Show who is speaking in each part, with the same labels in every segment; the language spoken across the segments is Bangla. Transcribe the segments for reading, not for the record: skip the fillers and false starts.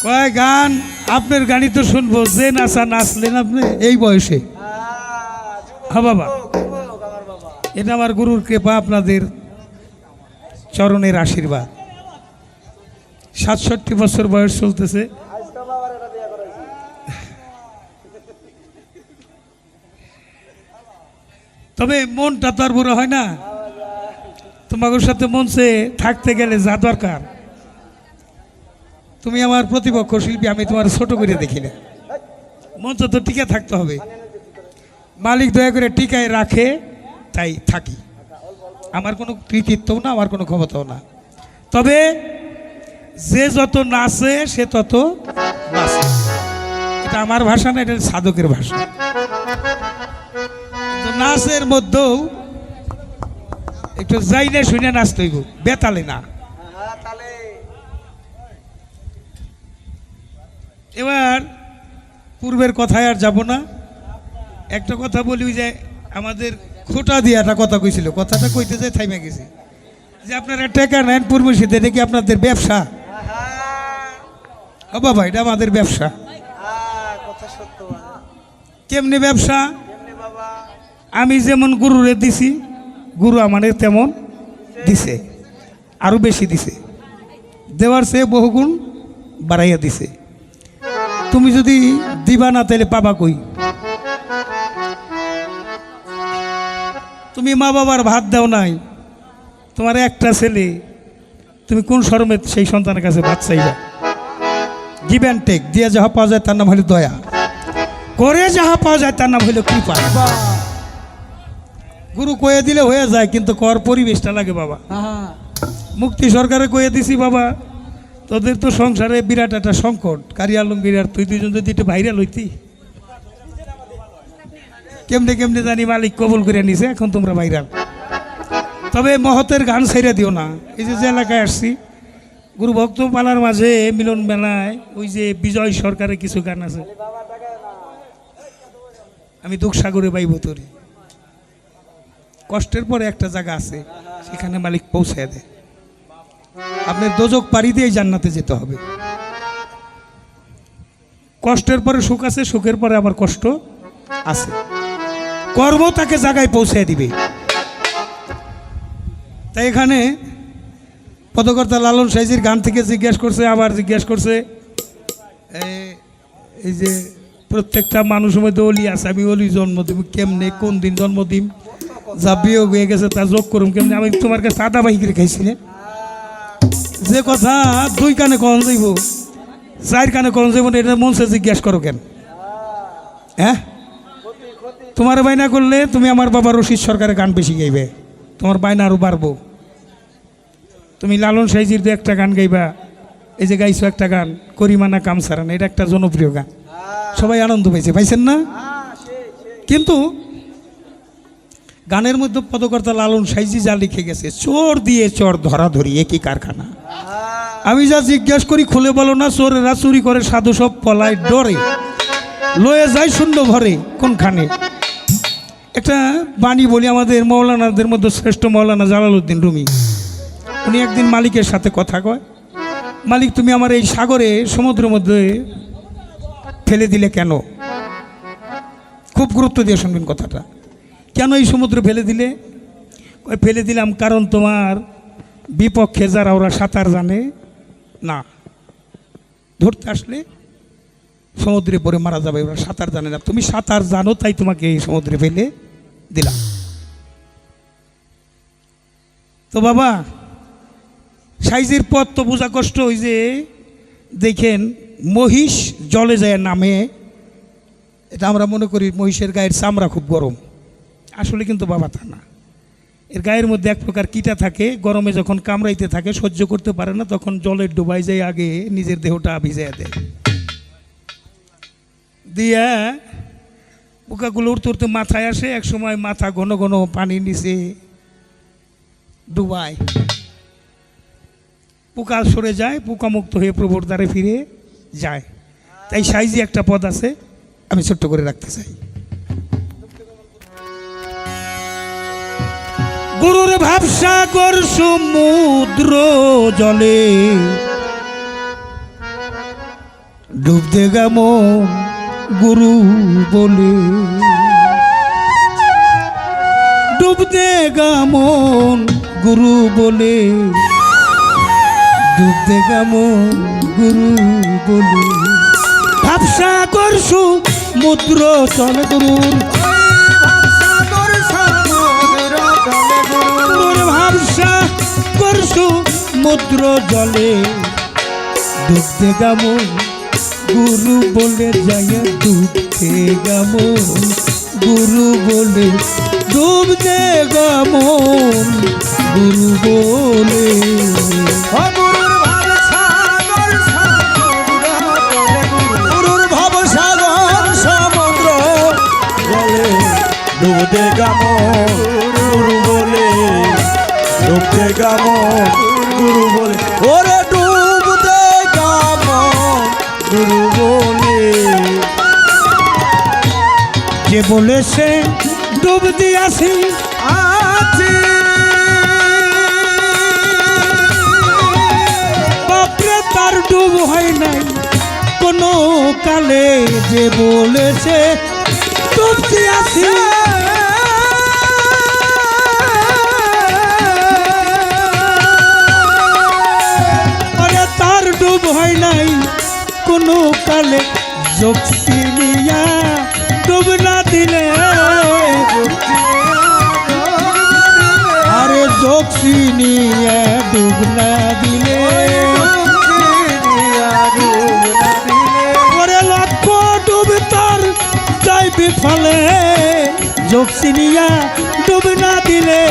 Speaker 1: কয় গান আপনার গানই তো শুনবো, যে নাচা নাচলেন আপনি এই বয়সে। হ্যাঁ বাবা, এটা আমার গুরুর কৃপা, আপনাদের চরণের আশীর্বাদ। 67 বছর বয়স চলতেছে। তবে মনটা তো আর বুড়ো হয় না। তোমাদের সাথে মনসে থাকতে গেলে যা দরকার, তুমি আমার প্রতিপক্ষ শিল্পী, আমি তোমার ছোট করে দেখি না। মঞ্চ তো টিকে থাকতে হবে। মালিক দয়া করে টিকায় রাখে, তাই থাকি। আমার কোনো কৃতিত্বও না, আমার কোনো ক্ষমতাও না। তবে যে যত নাচে সে তত নাচে, এটা আমার ভাষা না, এটা সাধকের ভাষা। নাচের মধ্যেও একটু যাইলে শুনে নাচতে হইব, বেতালে না। এবার পূর্বের কথায় আর যাব না। একটা কথা বলি, যে আমাদের খোটা দিয়ে একটা কথা কইছিল, কথাটা কইতে যায় থাইমে গেছে, যে আপনারা টাকা নেন পূর্বশীতে, এটা কি আপনাদের ব্যবসা? ও বাবা, এটা আমাদের ব্যবসা। কেমনি ব্যবসা? আমি যেমন গুরুরে দিছি, গুরু আমাদের তেমন দিছে, আরো বেশি দিছে, দেওয়ার চেয়ে বহুগুণ বাড়াইয়া দিছে। তুমি যদি দিবা না তাহলে পাবা কই? তুমি মা বাবার ভাত দাও নাই, তোমার একটা ছেলে, তুমি কোন শরমে সেই সন্তানের কাছে ভাত চাইবা? গিভ অ্যান্ড টেক, দিয়ে যাহা পাওয়া যায় তার নাম হলো দয়া, করে যাহা পাওয়া যায় তার নাম হলো কৃপা। গুরু কয়ে দিলে হয়ে যায়, কিন্তু কর পরিবেশটা লাগে বাবা। মুক্তি সরকারে কয়ে দিছি, বাবা তোদের তো সংসারে বিরাট একটা সংকট, কারি আলমগীর আর তুই দুজন যদি একটু ভাইরাল হইতি, কেমনে কেমনে জানি মালিক কবুল করে নিছে, এখন তোমরা ভাইরাল। তবে মহতের গান ছেড়ে দিও না। এই যে এলাকায় আসছি, গুরু ভক্ত পালার মাঝে মিলন মেলায় ওই যে বিজয় সরকারের কিছু গান আছে, আমি দুঃখ সাগরে বাইব তোরে, কষ্টের পরে একটা জায়গা আছে, সেখানে মালিক পৌঁছায় দেয়। আপনার দোজক পাড়ি দিয়ে জান্নাতে যেতে হবে। কষ্টের পরে সুখ আছে, সুখের পরে আবার কষ্ট আছে। কর্ম তাকে জায়গায় পৌঁছায় দিবে। তাই এখানে পদকর্তা লালন সাইজির গান থেকে জিজ্ঞাসা করছে, আবার জিজ্ঞাসা করছে, এই যে প্রত্যেকটা মানুষের মধ্যে অলি আছে, আমি অলি জন্ম দিব কেমনে, কোন দিন জন্ম দিম, যা বিয়োগ হয়ে গেছে তা যোগ করুম কেমনে? আমি তোমার কাছে আদা বাহি করে খাইছি না। যে কথা দুই কানে কন যাইব, চার কানে কন যাইব না, এটা মনসে জিজ্ঞাসা করো কেন? হ্যাঁ, তোমার বাইনা করলে তুমি আমার বাবা রশিদ সরকারের গান বেশি গাইবে, তোমার বাইনা আরও বাড়বো। তুমি লালন সাইজির দু একটা গান গাইবা, এই যে গাইছো একটা গান করিমানা কামসারান, এটা একটা জনপ্রিয় গান, সবাই আনন্দ পাইছে, পাইছেন না? কিন্তু গানের মধ্যে পদকর্তা লালন সাইজি যা লিখে গেছে, চোর দিয়ে চোর ধরাধরি একই কারখানা। আমি যা জিজ্ঞেস করি খুলে বলো না, চোরেরা চুরি করে সাধু সব পলায় ডরে, লয়ে যায় শূন্য ভরে কোনখানে। একটা বাণী বলি, আমাদের মৌলানাদের মধ্যে শ্রেষ্ঠ মৌলানা জালালউদ্দিন রুমি, উনি একদিন মালিকের সাথে কথা কয়, মালিক তুমি আমার এই সাগরে সমুদ্রের মধ্যে ফেলে দিলে কেন? খুব গুরুত্ব দিয়ে শুনবেন কথাটা। কেন এই সমুদ্রে ফেলে দিলে? ওই ফেলে দিলাম কারণ তোমার বিপক্ষে যারা ওরা সাঁতার জানে না, ধরতে আসলে সমুদ্রে পড়ে মারা যাবে, ওরা সাঁতার জানে না, তুমি সাঁতার জানো তাই তোমাকে এই সমুদ্রে ফেলে দিলাম। তো বাবা সাইজের পথ তো বোঝা কষ্ট। ওই যে দেখেন মহিষ জলে যায় নামে, এটা আমরা মনে করি মহিষের গায়ের চামড়া খুব গরম, আসলে কিন্তু বাবা তা না। এর গায়ের মধ্যে এক প্রকার কীটা থাকে, গরমে যখন কামড়াইতে থাকে সহ্য করতে পারে না, তখন জলে ডুবাই যায়, আগে নিজের দেহটা ভিজাইয়া দেয়, দিয়া পোকাগুলো উড়তে উড়তে মাথায় আসে, এক সময় মাথা ঘন ঘন পানির নিচে ডুবায়, পোকা সরে যায়, পোকা মুক্ত হয়ে প্রভুর দ্বারে ফিরে যায়। তাই সাইজি একটা পদ আছে, আমি ছোট্ট করে রাখতে চাই। গুরুর ভাবসাগর সমুদ্র জলে দে গামন গুরু বলে, ডুব দে গামন গুরু বলে, ডুব দে গামন গুরু বলে। ভাবসা করছু মুদ্র চলে গুরুর, ভাবসা করছু মুদ্র জলে, ডুব দে গামন গুরু বলে যায়, ডুব দে গামন গুরু বলে, ডুব দে গামন গুরু বলে।
Speaker 2: গুরুর ভবসাগর সমুদ্র জলে, ডুব দে গামন গুরু বলে, ডুব দে গামন গুরু বলে, ওরে ডুব দে গামন গুরু বলে।
Speaker 1: যে বলেছে ডুব দিয়াছি
Speaker 2: আছি
Speaker 1: বাপরে তার ডুব হয় নাই কোনো কালে, যে বলেছে ডুব দিয়াছি আরে তার ডুব হয় নাই কোনো কালে, যোগসিনিয়া ডুব না দিলে, আরে যোগসিনিয়া ডুব না দিলে, ওরে লক্ষ ডুব তার যাই বিফলে, যোগসিনিয়া ডুব না দিলে,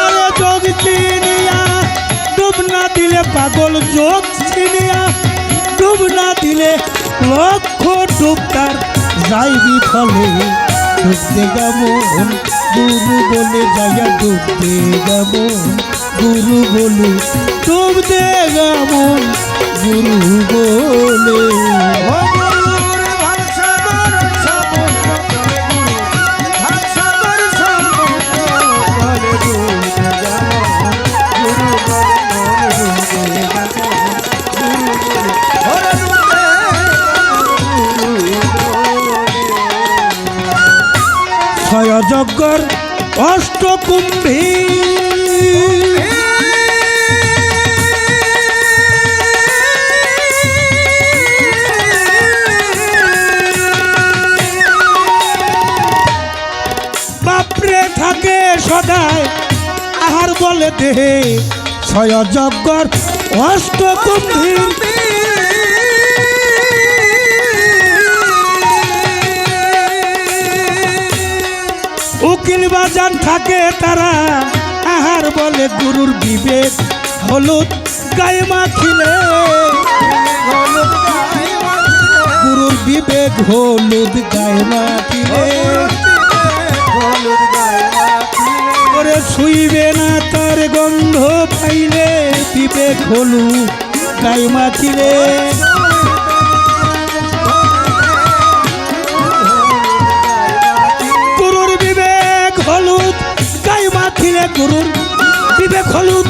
Speaker 1: আরে যোগসিনিয়া ডুব না দিলে, পাগল যোগসিনিয়া ডুব না দিলে, লক্ষ ডুব তার যাই বিফলে, ডুব দে গামন গুরু বলে যায়, ডুব দে গামন গুরু বলে, ডুব দে গামন গুরু বলে। ছয় যজ্ঞর অষ্টকুম্ভী বাপরে থাকে সদায় আহার বলে দেহে, ছয় যজ্ঞর অষ্টকুম্ভী উকিল বাজান থাকে তারা আহার বলে, গুরুর বিবেক হলুদ গায়ে মাখিলে, গুরুর বিবেক হলুদ গায়ে মাখিলে, করে শুইবে না তার গন্ধ পাইলে, বিবেক হলুদ গায়ে মাখিলে, গুরুর বিবেক হলুদ গায়ে মাখিলে, গুরুর বিবেক হলুদ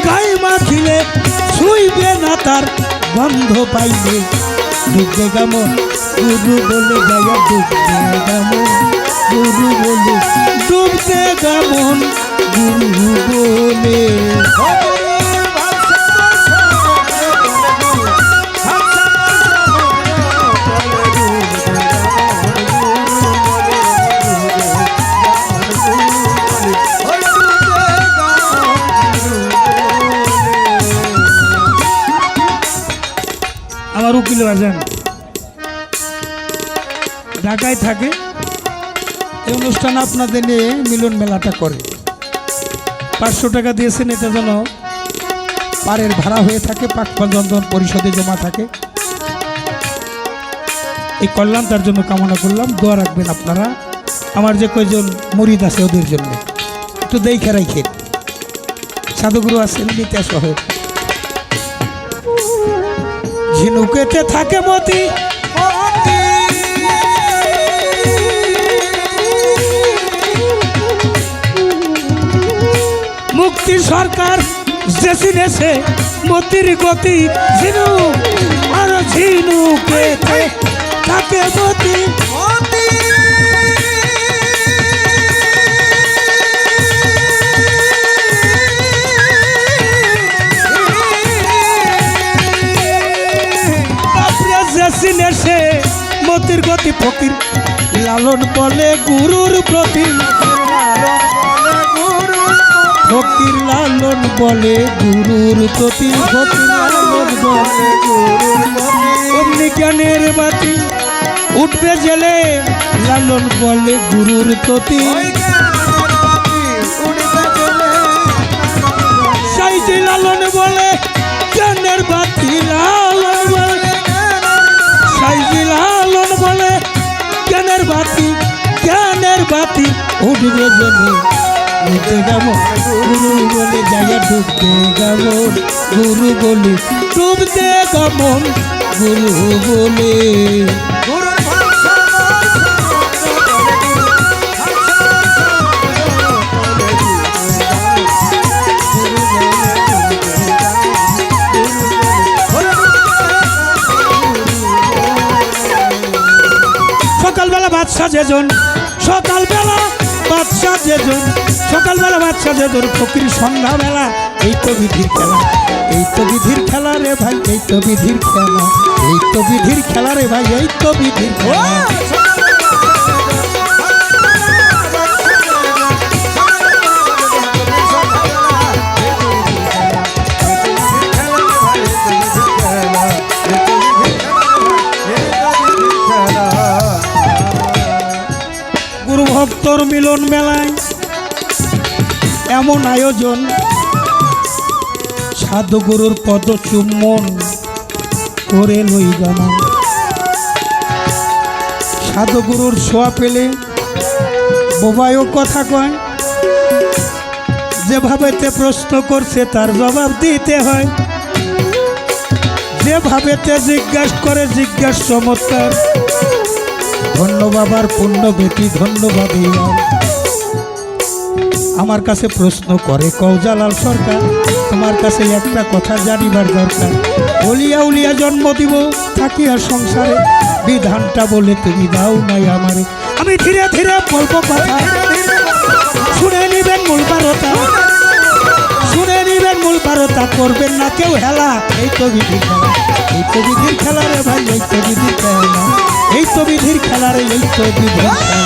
Speaker 1: গায়ে মাখিলে, শুইবে না তার গন্ধ পাইলে, ডুব দে গামন গুরু বলে যায়, ডুব দে গামন গুরু বলে, ডুব দে গামন গুরু বলে। আমার উকিল বাজান ঢাকায় থাকে, এই অনুষ্ঠান আপনাদের নিয়ে মিলন মেলাটা করে, 500 টাকা দিয়েছেন, এটা যেন পারের ভাড়া হয়ে থাকে, পাক পঞ্জন পরিষদে জমা থাকে, এই কল্যাণ তার জন্য কামনা করলাম। দোয়া রাখবেন আপনারা, আমার যে কয়জন মুরিদ আছে ওদের জন্য একটু দেখে রাখেন, সাধুগুরু আছেন নিতে সহ। ঝিনুকেতে থাকে মতি, মুক্ত মতি সরকার যে চিনেছে মতির গতি ঝিনু আর ঝিনুকে তাকে মতি যে চিনেছে মতির গতি ফকির লালন বলে গুরুর প্রতি ফকির লালন বলে গুরুর প্রতি ফকির লালন বলে গুরুর প্রতি অমনি জ্ঞানের বাতি উঠবে জেলে লালন বলে গুরুর প্রতি সাইজি লালন বলে জ্ঞানের বাতি লালন বলে সাইজি লালন বলে জ্ঞানের বাতি উঠবে জেলে ডুবতে যাব গুরু বলে জায়গা ডুবতে যাব গুরু বলে ডুবতে গমন গুরু বলে সকালবেলা বাদশা যেজন সকালবেলা বাদশা যেজন সকালবেলা বাদশা যেজন ফকির সন্ধ্যাবেলা এই তো বিধির খেলা এই তো বিধির খেলা রে ভাই এই তো বিধির খেলা এই তো বিধির খেলা রে ভাই এই তো বিধির খেলা গুরু ভক্তর মিলন মেলায় এমন আয়োজন সাধু গুরুর পদ চুম্বন করে লই গমন সাধু গুরুর ছোঁয়া পেলে বোবায়ও কথা কয় যেভাবেতে প্রশ্ন করছে তার জবাব দিতে হয় যেভাবেতে জিজ্ঞাসা করে জিজ্ঞাসা চমৎকার ধন্য বাবার পুণ্য বেটি ধন্যবাদ আমার কাছে প্রশ্ন করে কৌজালাল সরকার তোমার কাছে একটা কথা জানিবার দরকার বলিয়া উলিয়া জন্ম দিব থাকি আর সংসারে বিধানটা বলে তুমি দাও নাই আমারে আমি ধীরে ধীরে বলবো কথা শুনে নিবেন মূল বারতা শুনে নিবেন মূল বারতা করবেন না কেউ হেলা এই তো বিধির খেলা এই তো বিধির খেলা রে ভাই এই তো বিধির খেলা এই তো বিধির খেলা রে এই তো বিধির খেলা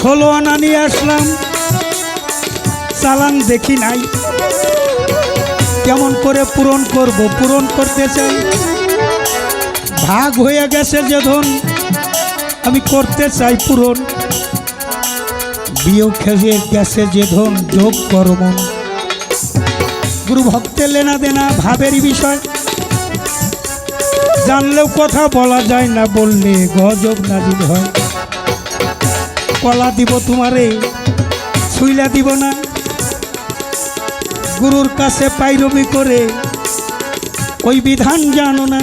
Speaker 1: ষোলো আনা নিয়ে আসলাম চালান দেখি নাই কেমন করে পূরণ করব পূরণ করতে চাই ভাগ হয়ে গেছে যে ধন আমি করতে চাই পূরণ বিয়োগ খেয়ে গেছে যে ধন যোগ কর্ম গুরু ভক্তের লেনা দেনা ভাবেরই বিষয় জানলেও কথা বলা যায় না বললে গজব নাজিল হয় কলা দিব তোমারে ছুইলা দিব না গুরুর কাছে পাইরবি করে ওই বিধান জানো না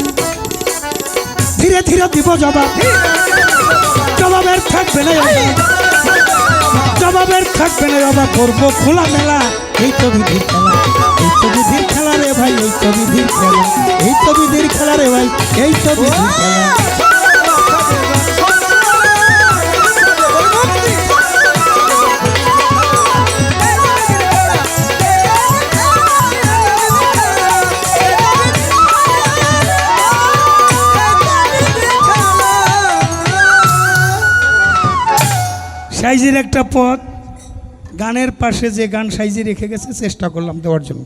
Speaker 1: ধীরে ধীরে দিব জবাব জবাবের থাকবে না জবাবের থাকবে না জবাব করবো খোলা মেলা এই তো বিধির খেলা এই তো বিধির খেলা রে ভাই এই তো বিধির খেলা এই তো বিধির খেলা রে ভাই এই তো বিধির খেলা সাইজির একটা পথ গানের পাশে যে গান সাইজি রেখে গেছে চেষ্টা করলাম দেওয়ার জন্য।